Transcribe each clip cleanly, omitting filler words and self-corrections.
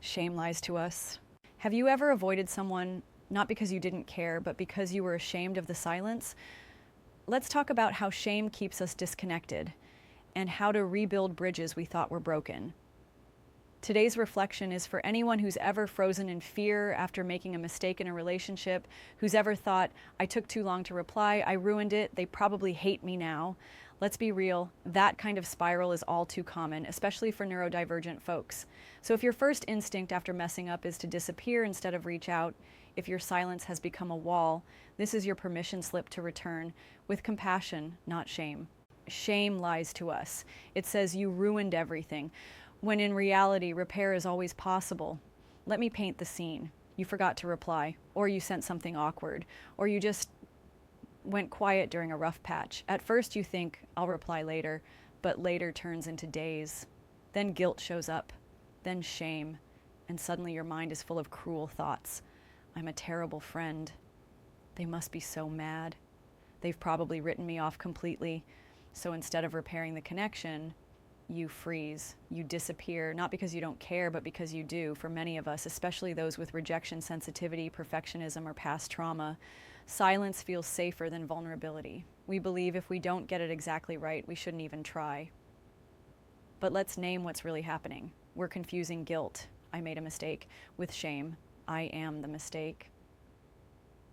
Shame lies to us. Have you ever avoided someone not because you didn't care, but because you were ashamed of the silence? Let's talk about how shame keeps us disconnected and how to rebuild bridges we thought were broken. Today's reflection is for anyone who's ever frozen in fear after making a mistake in a relationship, who's ever thought, I took too long to reply, I ruined it, they probably hate me now. Let's be real, that kind of spiral is all too common, especially for neurodivergent folks. So if your first instinct after messing up is to disappear instead of reach out, if your silence has become a wall, this is your permission slip to return, with compassion, not shame. Shame lies to us. It says you ruined everything, when in reality, repair is always possible. Let me paint the scene. You forgot to reply, or you sent something awkward, or you just went quiet during a rough patch. At first you think, I'll reply later, but later turns into days. Then guilt shows up, then shame, and suddenly your mind is full of cruel thoughts. I'm a terrible friend. They must be so mad. They've probably written me off completely. So instead of repairing the connection, you freeze, you disappear, not because you don't care, but because you do. For many of us, especially those with rejection sensitivity, perfectionism, or past trauma, silence feels safer than vulnerability. We believe if we don't get it exactly right, we shouldn't even try. But let's name what's really happening. We're confusing guilt, I made a mistake, with shame, I am the mistake.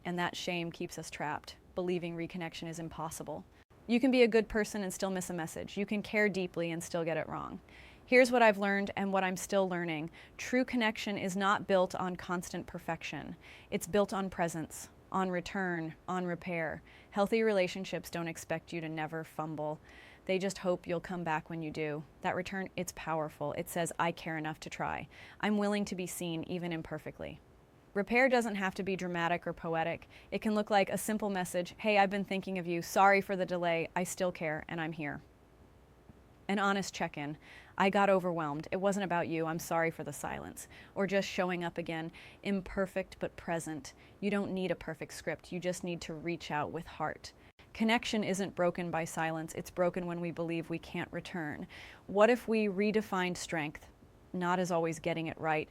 And that shame keeps us trapped, believing reconnection is impossible. You can be a good person and still miss a message. You can care deeply and still get it wrong. Here's what I've learned and what I'm still learning. True connection is not built on constant perfection. It's built on presence, on return, on repair. Healthy relationships don't expect you to never fumble. They just hope you'll come back when you do. That return, it's powerful. It says, I care enough to try. I'm willing to be seen, even imperfectly. Repair doesn't have to be dramatic or poetic. It can look like a simple message, hey, I've been thinking of you, sorry for the delay, I still care, and I'm here. An honest check-in, I got overwhelmed, it wasn't about you, I'm sorry for the silence. Or just showing up again, imperfect but present. You don't need a perfect script, you just need to reach out with heart. Connection isn't broken by silence, it's broken when we believe we can't return. What if we redefined strength, not as always getting it right,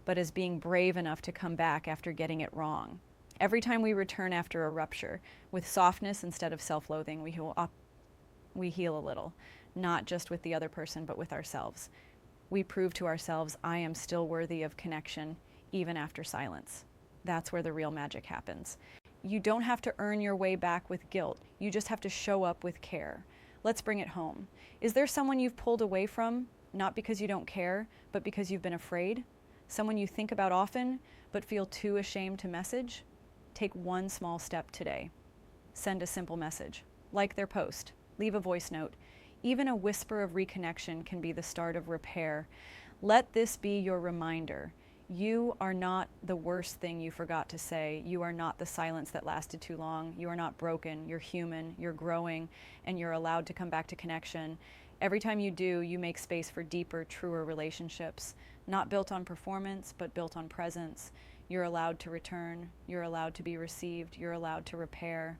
but as being brave enough to come back after getting it wrong? Every time we return after a rupture, with softness instead of self-loathing, we heal a little, not just with the other person, but with ourselves. We prove to ourselves, I am still worthy of connection, even after silence. That's where the real magic happens. You don't have to earn your way back with guilt. You just have to show up with care. Let's bring it home. Is there someone you've pulled away from, not because you don't care, but because you've been afraid? Someone you think about often, but feel too ashamed to message? Take one small step today. Send a simple message. Like their post. Leave a voice note. Even a whisper of reconnection can be the start of repair. Let this be your reminder. You are not the worst thing you forgot to say. You are not the silence that lasted too long. You are not broken. You're human. You're growing, and you're allowed to come back to connection. Every time you do, you make space for deeper, truer relationships, not built on performance, but built on presence. You're allowed to return. You're allowed to be received. You're allowed to repair.